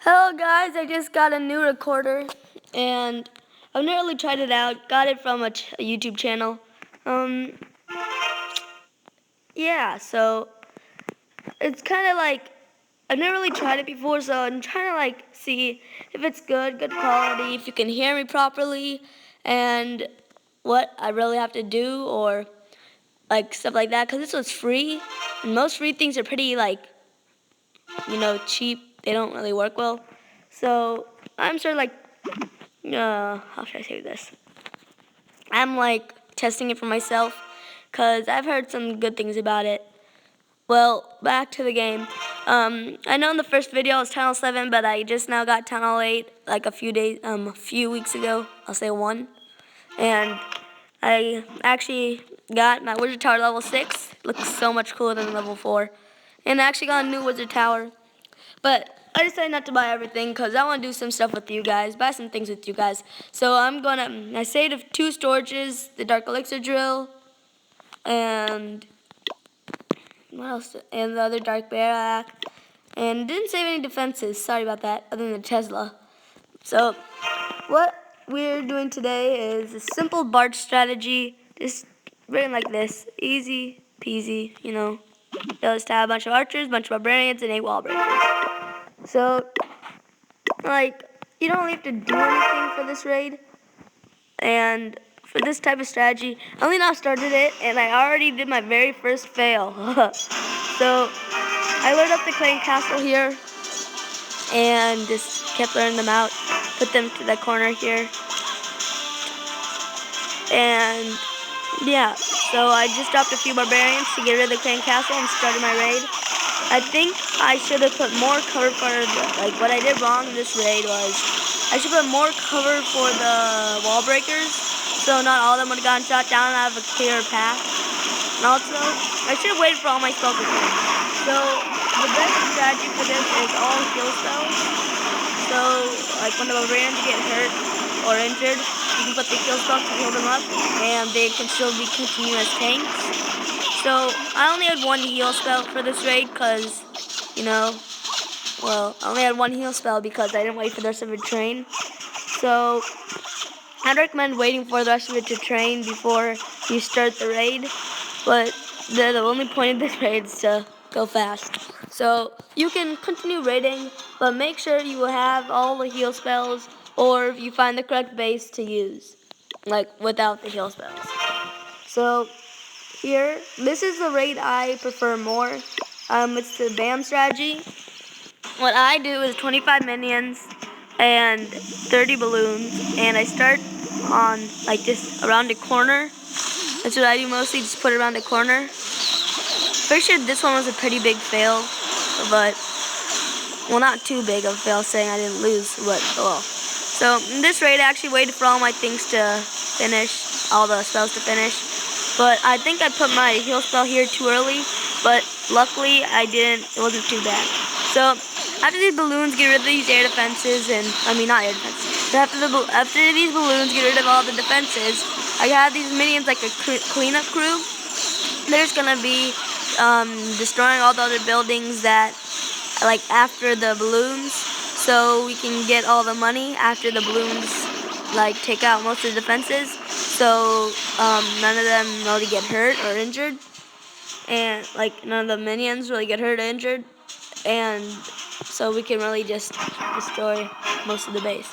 Hello guys, I just got a new recorder and I've never really tried it out. Got it from a YouTube channel. Yeah, so it's kind of like I've never really tried it before, so I'm trying to see if it's good quality, if you can hear me properly, and what I really have to do or stuff like that. Cause this was free, and most free things are pretty cheap. They don't really work well. So I'm sort of how should I say this? I'm testing it for myself because I've heard some good things about it. Well, back to the game. I know in the first video it was Tunnel 7, but I just now got Tunnel 8 a few weeks ago. I'll say one. And I actually got my Wizard Tower level 6. Looks so much cooler than level 4. And I actually got a new Wizard Tower. But I decided not to buy everything because I want to do some stuff with you guys, buy some things with you guys. So I saved 2 storages, the Dark Elixir Drill, and what else? And the other Dark Barrack. And didn't save any defenses, sorry about that, other than Tesla. So what we're doing today is a simple barge strategy, just written like this, easy peasy, Just have a bunch of archers, a bunch of barbarians, and 8 wall breakers. So, you don't really have to do anything for this raid. And for this type of strategy, I only now started it, and I already did my very first fail. So, I loaded up the Crane Castle here, and just kept learning them out. Put them to the corner here. And, yeah, so I just dropped a few barbarians to get rid of the Crane Castle and started my raid. I think I should have put more cover for what I did wrong in this raid was I should put more cover for the wall breakers, so not all of them would have gotten shot down and I have a clear path. And also, I should have waited for all my spells to come. So the best strategy for this is all heal spells. So when the barbarians get hurt or injured, you can put the heal spells to heal them up, and they can still be continuous tanks. So I only had 1 heal spell for this raid because, I only had 1 heal spell because I didn't wait for the rest of it to train. So I'd recommend waiting for the rest of it to train before you start the raid. But the only point of this raid is to go fast. So you can continue raiding, but make sure you have all the heal spells, or if you find the correct base to use, without the heal spells. So here, this is the raid I prefer more. It's the BAM strategy. What I do is 25 minions and 30 balloons, and I start on just around the corner. That's what I do mostly, just put it around the corner. Pretty sure this one was a pretty big fail, but, well, not too big of a fail, saying I didn't lose, but, well. So in this raid, I actually waited for all my things to finish, all the spells to finish. But I think I put my heal spell here too early, but luckily I didn't, it wasn't too bad. So after these balloons, get rid of these air defenses, and, not air defenses. So after these balloons, get rid of all the defenses, I have these minions like a cleanup crew. They're just gonna be destroying all the other buildings that, after the balloons, so we can get all the money after the balloons, take out most of the defenses. So none of them really get hurt or injured, and none of the minions really get hurt or injured, and so we can really just destroy most of the base.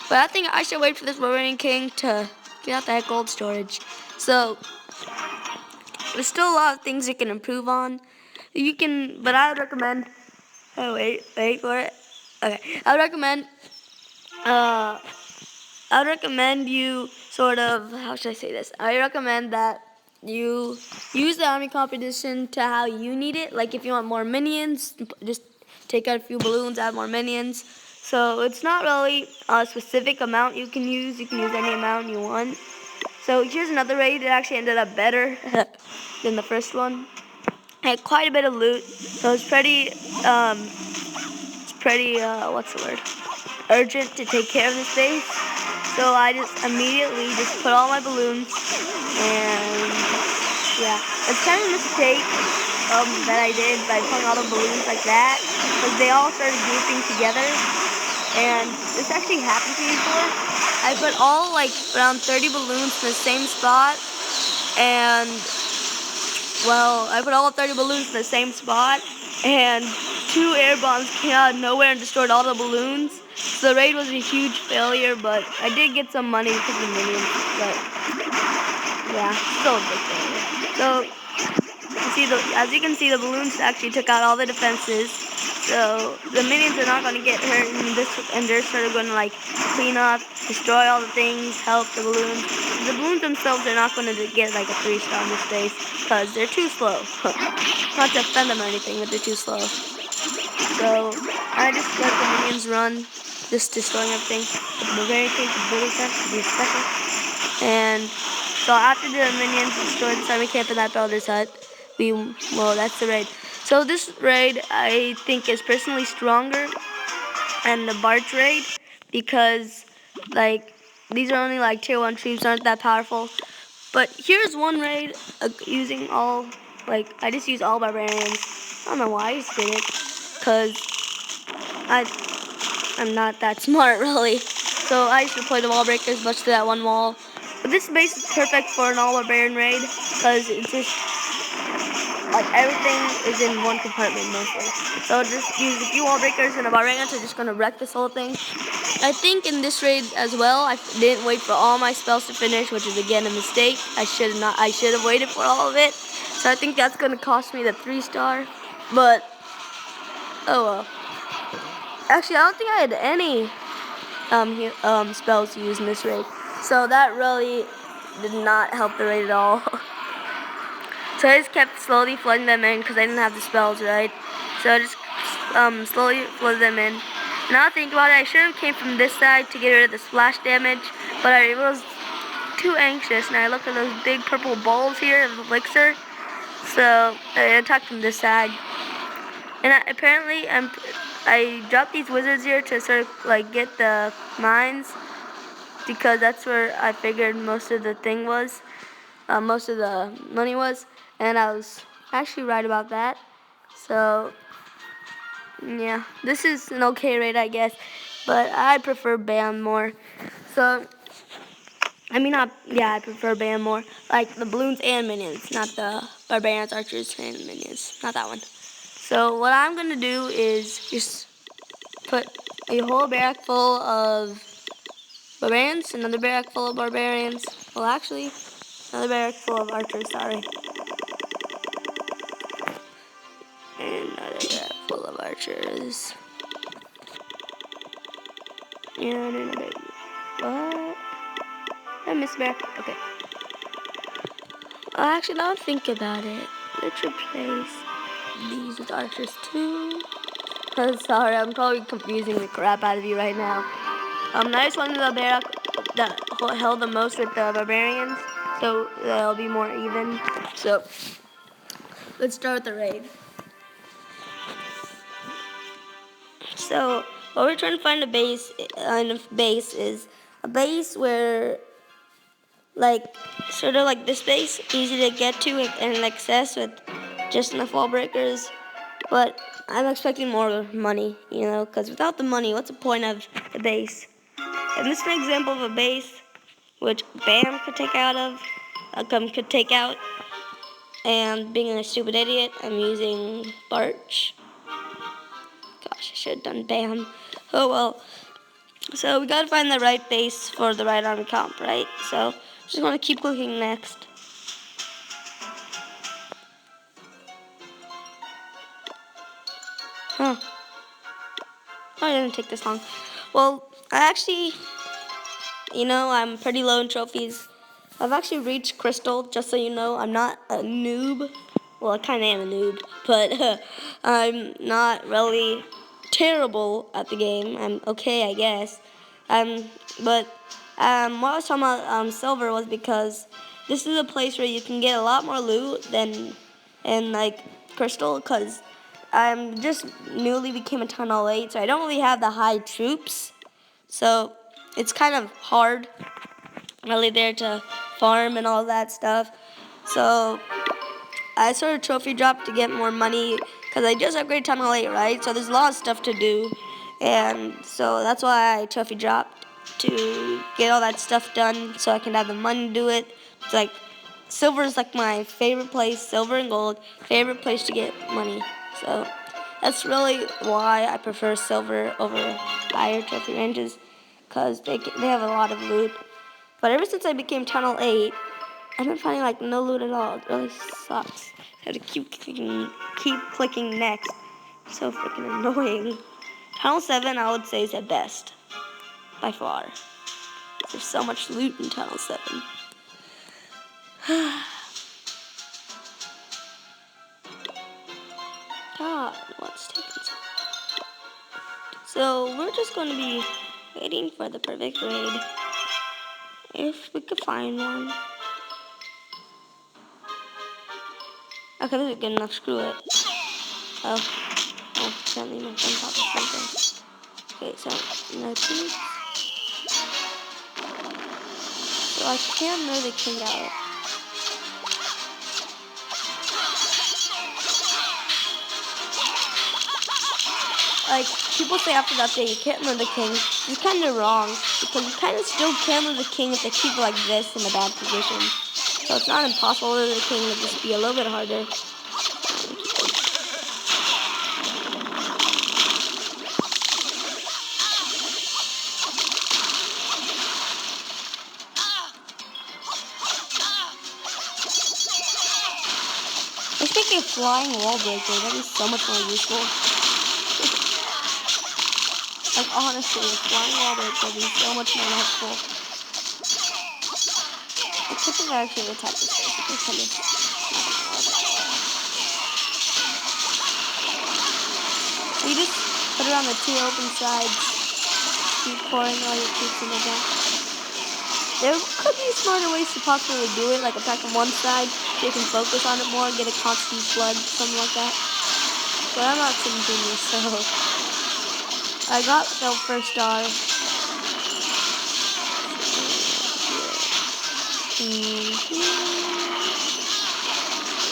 But I think I should wait for this Barbarian King to get out that gold storage. So there's still a lot of things you can improve on. But I would recommend. Oh wait for it. Okay, I would recommend you how should I say this? I recommend that you use the army competition to how you need it. If you want more minions, just take out a few balloons, add more minions. So it's not really a specific amount you can use. You can use any amount you want. So here's another raid that actually ended up better than the first one. I had quite a bit of loot, so it's pretty what's the word? Urgent to take care of this base. So I just immediately just put all my balloons, and yeah, it's kind of a mistake that I did by putting all the balloons like that, because they all started grouping together. And this actually happened to me before. I put all like around 30 balloons in the same spot, and well, I put all 30 balloons in the same spot, and 2 air bombs came out of nowhere and destroyed all the balloons. So the raid was a huge failure, but I did get some money because of the minions. But yeah, still a big failure. So as you can see, the balloons actually took out all the defenses. So the minions are not going to get hurt, and they're sort of going to like clean up, destroy all the things, help the balloons. The balloons themselves are not going to get like a 3-star in this base because they're too slow. Not to offend them or anything, but they're too slow. So I just let the minions run, just destroying everything. The barricades, the bullet set, the special. And so after the minions destroyed the semi camp in that builder's hut, that's the raid. So this raid I think is personally stronger than the Barch raid because like these are only like tier 1 troops, aren't that powerful. But here's one raid using all, like I just use all barbarians. I don't know why I just did it, because I'm not that smart really. So I used to deploy the wall breakers much to that one wall. But this base is perfect for an all barbarian raid because it's just like everything is in one compartment mostly. So just use a few wall breakers and a barbarians are just gonna wreck this whole thing. I think in this raid as well, I didn't wait for all my spells to finish, which is again a mistake. I should have waited for all of it. So I think that's gonna cost me the 3-star. But oh well. Actually, I don't think I had any spells to use in this raid. So that really did not help the raid at all. So I just kept slowly flooding them in because I didn't have the spells, right? So I just slowly flooded them in. Now I think about it, I should have came from this side to get rid of the splash damage, but I was too anxious, and I looked at those big purple balls here of elixir, so I attacked from this side. And apparently I dropped these wizards here to sort of like get the mines, because that's where I figured most of the thing was, most of the money was, and I was actually right about that. So yeah, this is an okay raid, I guess, but I prefer BAM more. So I prefer BAM more, like the balloons and minions, not the barbarians, archers, and minions, not that one. So what I'm gonna do is just put a whole barrack full of barbarians, another barrack full of barbarians. Well, actually, another barrack full of archers, sorry. And another barrack full of archers. And another, what? I missed a barrack, okay. Actually, now think about it. Let's replace these with archers too. Sorry, I'm probably confusing the crap out of you right now. I just wanted the barrack that held the most with the barbarians, so they'll be more even. So let's start the raid. So what we're trying to find is a base where, like, sort of like this base, easy to get to and access with just enough wall breakers. But I'm expecting more money, because without the money, what's the point of the base? And this is an example of a base which BAM could take out. And being a stupid idiot, I'm using Barch. Gosh, I should have done BAM. Oh well. So we gotta find the right base for the right army comp, right? So just gonna keep clicking next. Huh. Oh, it didn't take this long. Well, I actually, I'm pretty low in trophies. I've actually reached Crystal, just so you know. I'm not a noob. Well, I kind of am a noob, but I'm not really terrible at the game. I'm okay, I guess. But what I was talking about Silver was because this is a place where you can get a lot more loot than in, like, Crystal, because I'm just newly became a Tunnel 8, so I don't really have the high troops. So it's kind of hard really there to farm and all that stuff. So I sort of trophy drop to get more money because I just upgraded Tunnel 8, right? So there's a lot of stuff to do. And so that's why I trophy dropped to get all that stuff done so I can have the money to do it. It's like, silver is like my favorite place, silver and gold, favorite place to get money. So that's really why I prefer silver over higher trophy ranges because they have a lot of loot. But ever since I became Tunnel 8, I've been finding like no loot at all. It really sucks. I have to keep clicking next. So freaking annoying. Tunnel 7 I would say is the best. By far. There's so much loot in Tunnel 7. God, what's taking so long? So we're just going to be waiting for the perfect raid. If we could find one. Okay, this is good enough. Screw it. Oh, apparently my phone popped up something. Okay, so nothing. So I can't lure the king out. Like, people say after the update you can't lure the king. It's kind of wrong, because you kind of still can lure the king if they keep it like this in a bad position. So it's not impossible to lure the king, it'll just be a little bit harder. Let's make a flying wall breaker, that'd be so much more useful. Like, honestly, a flying wall breaker would be so much more helpful. I could have actually attacked this place. You just put it on the two open sides. Keep pouring all your troops in the back. There could be smarter ways to possibly do it, like attack on one side so you can focus on it more, get a constant flood, something like that. But I'm not some genius, so I got the first star.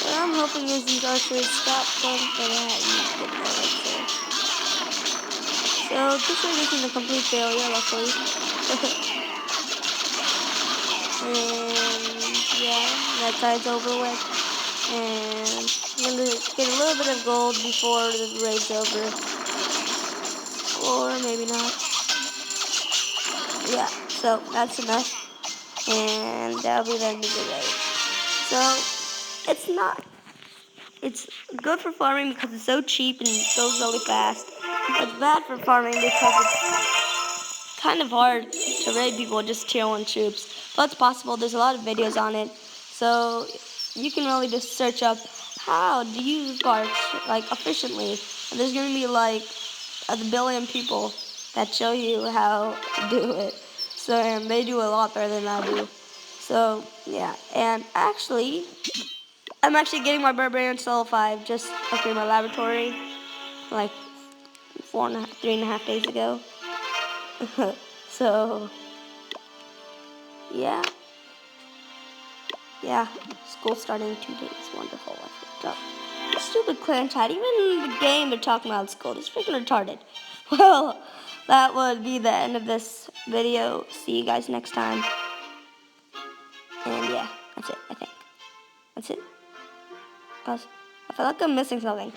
What I'm hoping is these archers stop going for that and get more right there. So this one isn't a complete failure, luckily. And yeah, that side's over with. And I'm gonna get a little bit of gold before the raid's over. Or maybe not. Yeah, so that's enough. And that'll be the end of the raid. So it's good for farming because it's so cheap and it goes really fast. It's bad for farming because it's kind of hard to raid people with just tier 1 troops. But it's possible. There's a lot of videos on it. So you can really just search up how to use barks like efficiently. And there's going to be like a billion people that show you how to do it. So and they do a lot better than I do. So yeah, and actually, I'm actually getting my barbarian level 5 just up in my laboratory, like 3.5 days ago. So yeah, school starting in 2 days. Wonderful. I fucked up. Stupid clan chat. Even in the game, they're talking about school. It's freaking retarded. Well, that would be the end of this video. See you guys next time. And yeah, that's it, I think. That's it. I feel like I'm missing something.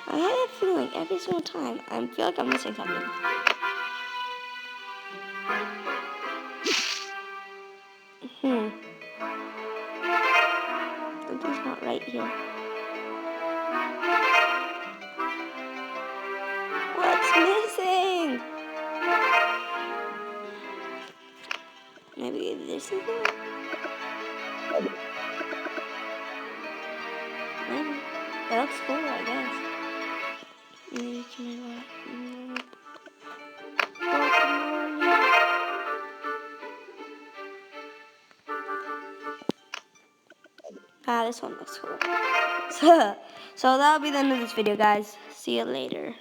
I have that feeling every single time. I feel like I'm missing something. Something's not right here. What's missing? Maybe this is it? Maybe. That looks cool, I guess. Maybe this one looks cool. So that'll be the end of this video, guys. See you later.